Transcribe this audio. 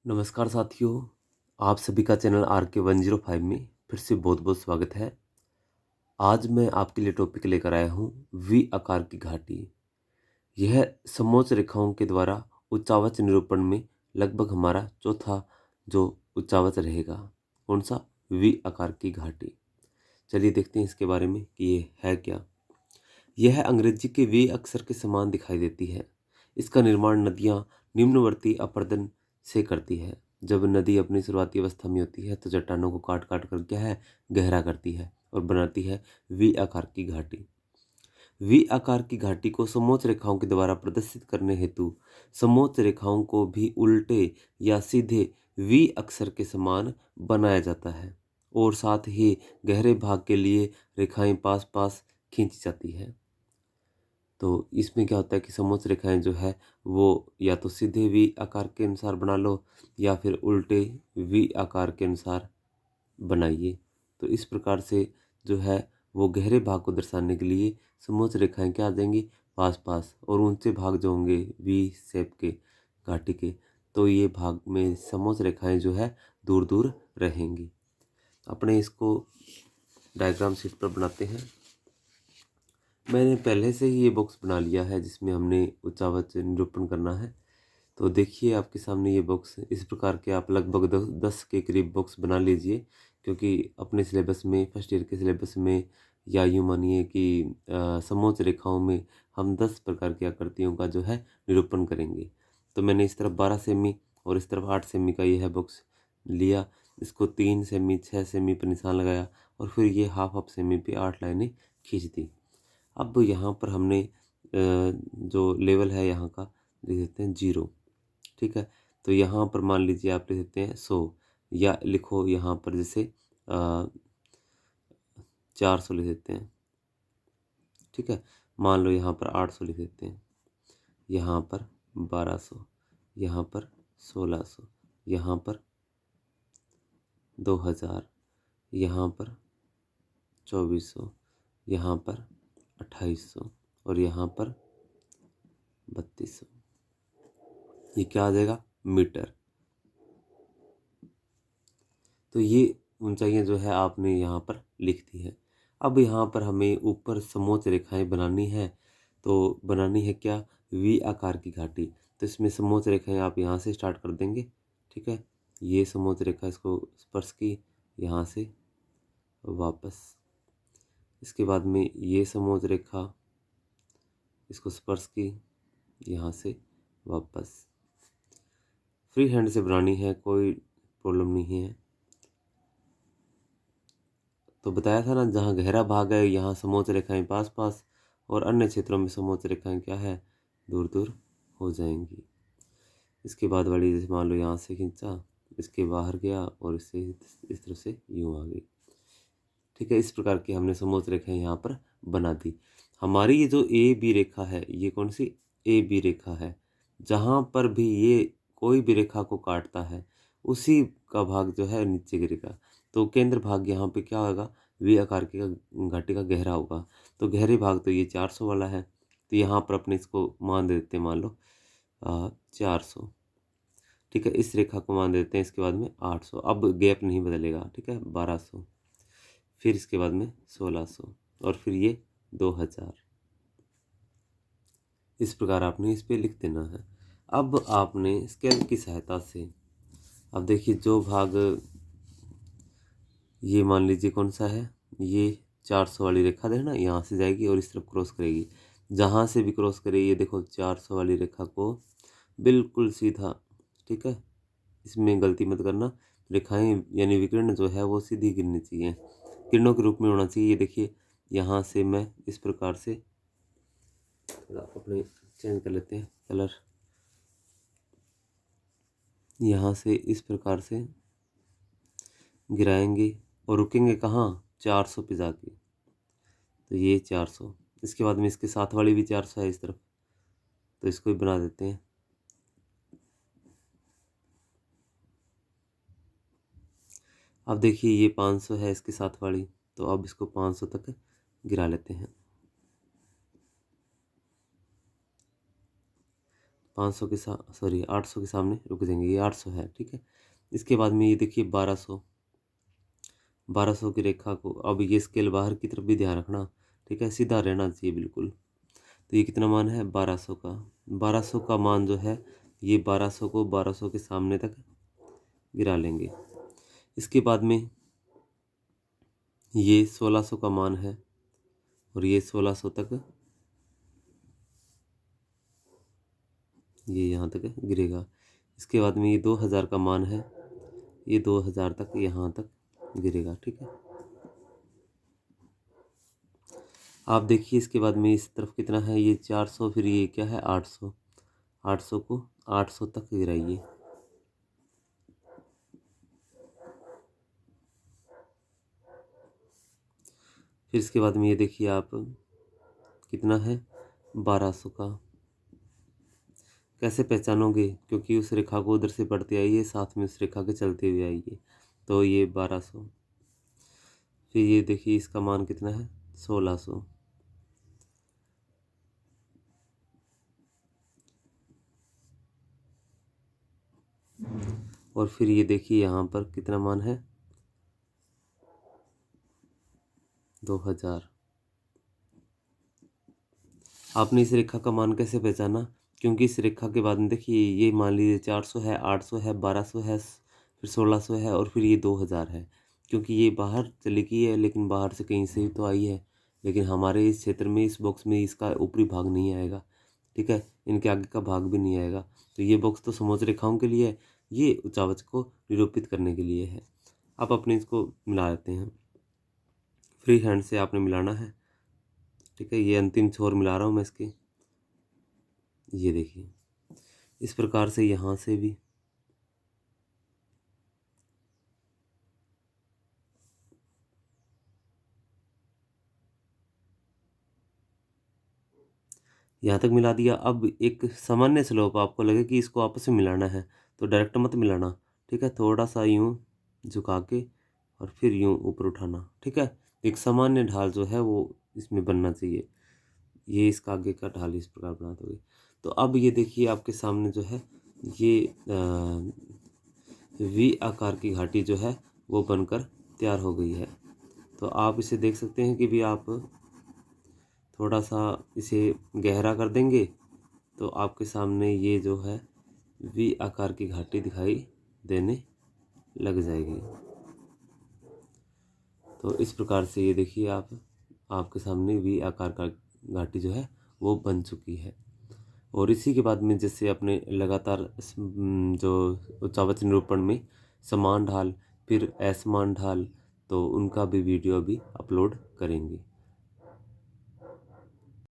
नमस्कार साथियों, आप सभी का चैनल RK105 में फिर से बहुत बहुत स्वागत है। आज मैं आपके लिए टॉपिक लेकर आया हूँ वी आकार की घाटी। यह समोच्च रेखाओं के द्वारा उच्चावच निरूपण में लगभग हमारा चौथा जो उच्चावच रहेगा। कौन सा? वी आकार की घाटी। चलिए देखते हैं इसके बारे में कि ये है क्या। यह अंग्रेजी के वी अक्षर के समान दिखाई देती है। इसका निर्माण नदियाँ निम्नवर्ती अपरदन से करती है। जब नदी अपनी शुरुआती अवस्था में होती है तो चट्टानों को काट काट कर क्या है, गहरा करती है और बनाती है वी आकार की घाटी। वी आकार की घाटी को समोच्च रेखाओं के द्वारा प्रदर्शित करने हेतु समोच्च रेखाओं को भी उल्टे या सीधे वी अक्षर के समान बनाया जाता है और साथ ही गहरे भाग के लिए रेखाएं पास पास खींची जाती है। तो इसमें क्या होता है कि समोच्च रेखाएं जो है वो या तो सीधे वी आकार के अनुसार बना लो या फिर उल्टे वी आकार के अनुसार बनाइए। तो इस प्रकार से जो है वो गहरे भाग को दर्शाने के लिए समोच्च रेखाएं क्या आ जाएंगी, पास पास, और ऊंचे भाग जो होंगे वी शेप के घाटी के, तो ये भाग में समोच्च रेखाएं जो है दूर दूर रहेंगी। अपने इसको डायग्राम शीट पर बनाते हैं। मैंने पहले से ही ये बॉक्स बना लिया है जिसमें हमने उच्चावच निरूपण करना है। तो देखिए आपके सामने ये बॉक्स इस प्रकार के आप लगभग 10 के करीब बॉक्स बना लीजिए, क्योंकि अपने सिलेबस में, फर्स्ट ईयर के सिलेबस में, या यूँ मानिए कि समोच्च रेखाओं में हम 10 प्रकार की आकृतियों का जो है निरूपण करेंगे। तो मैंने इस तरफ 12 सेमी और इस तरफ 8 सेमी का ये है बॉक्स लिया। इसको 3 सेमी 6 सेमी पर निशान लगाया और फिर ये हाफ सेमी पे 8 लाइनें खींच दी। अब यहाँ पर हमने जो लेवल है यहाँ का लिख देते हैं 0। ठीक है, तो यहाँ पर मान लीजिए आप लिख देते हैं 100, या लिखो यहाँ पर जैसे 400 लिख देते हैं। ठीक है, मान लो यहाँ पर 800 लिख देते हैं, यहाँ पर 1200, यहाँ पर 1600, यहाँ पर 2000, यहाँ पर 2400, यहाँ पर 2800 और यहाँ पर 3200। ये क्या आ जाएगा? मीटर। तो ये ऊंचाइयाँ जो है आपने यहाँ पर लिख दी है। अब यहाँ पर हमें ऊपर समोच्च रेखाएं बनानी है। तो बनानी है क्या? वी आकार की घाटी। तो इसमें समोच्च रेखाएं आप यहाँ से स्टार्ट कर देंगे। ठीक है, ये समोच्च रेखा इसको स्पर्श की यहाँ से वापस। इसके बाद में ये समोच्च रेखा इसको स्पर्श की यहाँ से वापस। फ्री हैंड से बनानी है, कोई प्रॉब्लम नहीं है। तो बताया था ना, जहाँ गहरा भाग है यहाँ समोच्च रेखाएं पास पास और अन्य क्षेत्रों में समोच्च रेखाएं क्या है, दूर दूर हो जाएंगी। इसके बाद वाली जैसे मान लो यहाँ से खींचा, इसके बाहर गया और इससे इस तरह से यूँ आ गई। ठीक है, इस प्रकार की हमने समोच्च रेखाएं यहाँ पर बना दी। हमारी ये जो ए बी रेखा है, ये कौन सी ए बी रेखा है? जहाँ पर भी ये कोई भी रेखा को काटता है उसी का भाग जो है नीचे गिरेगा। तो केंद्र भाग यहाँ पे क्या होगा? वी आकार की घाटी का गहरा होगा। तो गहरे भाग तो ये 400 वाला है। तो यहाँ पर अपने इसको मान दे देते हैं, मान लो 400। ठीक है, इस रेखा को मान देते हैं, इसके बाद में 800। अब गैप नहीं बदलेगा। ठीक है, 1200, फिर इसके बाद में 1600 और फिर ये 2000। इस प्रकार आपने इस पे लिख देना है। अब आपने स्केल की सहायता से, अब देखिए जो भाग ये मान लीजिए कौन सा है, ये 400 वाली रेखा देखना यहाँ से जाएगी और इस तरफ क्रॉस करेगी। जहाँ से भी क्रॉस करे ये देखो 400 वाली रेखा को बिल्कुल सीधा। ठीक है, इसमें गलती मत करना। रेखाएं यानी विकिरण जो है वो सीधी गिरनी चाहिए, किरणों के रूप में होना चाहिए। ये देखिए यहाँ से मैं इस प्रकार से थोड़ा अपने चेंज कर लेते हैं कलर। यहाँ से इस प्रकार से गिराएंगे और रुकेंगे कहाँ? 400 पे जाके। तो ये 400, इसके बाद में इसके साथ वाली भी 400 है इस तरफ, तो इसको भी बना देते हैं। अब देखिए ये 500 है इसके साथ वाली, तो अब इसको 500 तक गिरा लेते हैं। 500 के साथ, सॉरी 800 के सामने रुक जाएंगे, ये 800 है, ठीक है। इसके बाद में ये देखिए 1200 की रेखा को, अब ये स्केल बाहर की तरफ भी ध्यान रखना, ठीक है, सीधा रहना चाहिए बिल्कुल। तो ये कितना मान है 1200 का, 1200 का मान जो है ये 1200 को 1200 के सामने तक गिरा लेंगे। इसके बाद में ये 1600 का मान है और ये 1600 तक ये यहाँ तक गिरेगा। इसके बाद में ये 2000 का मान है, ये 2000 तक यहाँ तक गिरेगा, ठीक है। आप देखिए इसके बाद में इस तरफ कितना है, ये 400, फिर ये क्या है 800, 800 को 800 तक गिराइए। फिर इसके बाद में ये देखिए आप कितना है 1200 का, कैसे पहचानोगे, क्योंकि उस रेखा को उधर से बढ़ते आइए, साथ में उस रेखा के चलते हुए आइए, तो ये 1200। फिर ये देखिए इसका मान कितना है 1600, और फिर ये देखिए यहाँ पर कितना मान है 2000। आपने इस रेखा का मान कैसे पहचाना, क्योंकि इस रेखा के बाद में देखिए ये मान लीजिए 400 है, 800 है, 1200 है, फिर 1600 है और फिर ये 2000 है। क्योंकि ये बाहर चली गई है, लेकिन बाहर से कहीं से ही तो आई है, लेकिन हमारे इस क्षेत्र में इस बॉक्स में इसका ऊपरी भाग नहीं आएगा, ठीक है, इनके आगे का भाग भी नहीं आएगा। तो ये बॉक्स तो समोच्च रेखाओं के लिए है, ये उच्चावच को निरूपित करने के लिए है। आप अपने इसको मिला लेते हैं, फ्री हैंड से आपने मिलाना है, ठीक है। ये अंतिम छोर मिला रहा हूँ मैं इसके, ये देखिए इस प्रकार से यहाँ से भी यहाँ तक मिला दिया। अब एक सामान्य स्लोप आपको लगे कि इसको आपस में मिलाना है, तो डायरेक्ट मत मिलाना, ठीक है, थोड़ा सा यूँ झुका के और फिर यूँ ऊपर उठाना, ठीक है। एक सामान्य ढाल जो है वो इसमें बनना चाहिए, ये इसका आगे का ढाल इस प्रकार बना दोगे। तो अब ये देखिए आपके सामने जो है ये वी आकार की घाटी जो है वो बनकर तैयार हो गई है। तो आप इसे देख सकते हैं कि भी आप थोड़ा सा इसे गहरा कर देंगे तो आपके सामने ये जो है वी आकार की घाटी दिखाई देने लग जाएगी। तो इस प्रकार से ये देखिए आप, आपके सामने वी आकार का घाटी जो है वो बन चुकी है। और इसी के बाद में जैसे अपने लगातार जो उच्चावच निरूपण में समान ढाल फिर असमान ढाल, तो उनका भी वीडियो अभी अपलोड करेंगे।